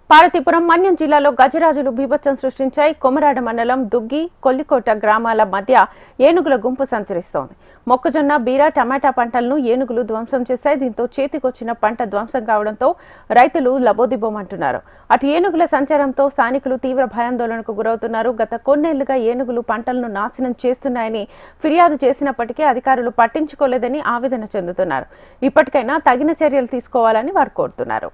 పార్వతీపురం మన్యం జిల్లాలో గజరాజులు బీభత్సం సృష్టించాయి. కొమరాడ మండలం దుగ్గి కొల్లికోట గ్రామాల మధ్య ఏనుగుల గుంపు సంచరిస్తోంది. మొక్కజొన్న, బీర, టమాటా పంటలను ఏనుగులు ధ్వంసం చేశాయి. దీంతో చేతికొచ్చిన పంట ధ్వంసం కావడంతో రైతులు లబోదిబోమంటున్నారు. అటు ఏనుగుల సంచారంతో స్థానికులు తీవ్ర భయాందోళనకు గురవుతున్నారు. గత కొన్నేళ్లుగా ఏనుగులు పంటలను నాశనం చేస్తున్నాయని ఫిర్యాదు చేసినప్పటికీ అధికారులు పట్టించుకోలేదని ఆవేదన చెందుతున్నారు. ఇప్పటికైనా తగిన చర్యలు తీసుకోవాలని వారు కోరుతున్నారు.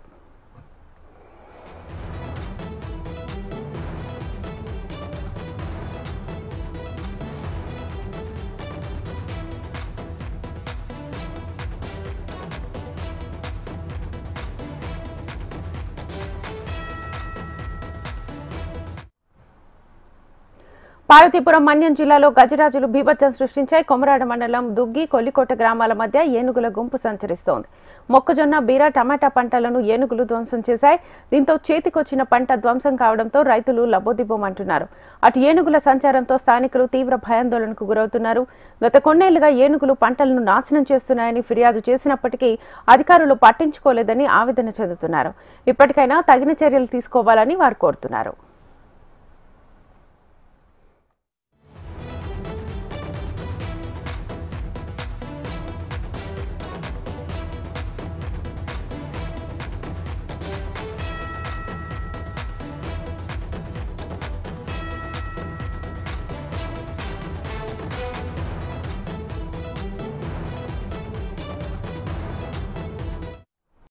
పార్వతీపురం మన్యం జిల్లాలో గజరాజులు బీభత్సం సృష్టించాయి. కొమరాడ మండలం దుగ్గి కొల్లికోట గ్రామాల మధ్య ఏనుగుల గుంపు సంచరిస్తోంది. మొక్కజొన్న, బీర, టమాటా పంటలను ఏనుగులు ధ్వంసం చేశాయి. దీంతో చేతికొచ్చిన పంట ధ్వంసం కావడంతో రైతులు లబోదిబోమంటున్నారు. అటు ఏనుగుల సంచారంతో స్థానికులు తీవ్ర భయాందోళనకు గురవుతున్నారు. గత కొన్నేళ్లుగా ఏనుగులు పంటలను నాశనం చేస్తున్నాయని ఫిర్యాదు చేసినప్పటికీ అధికారులు పట్టించుకోలేదని ఆవేదన చెందుతున్నారు. ఇప్పటికైనా తగిన చర్యలు తీసుకోవాలని వారు కోరుతున్నారు.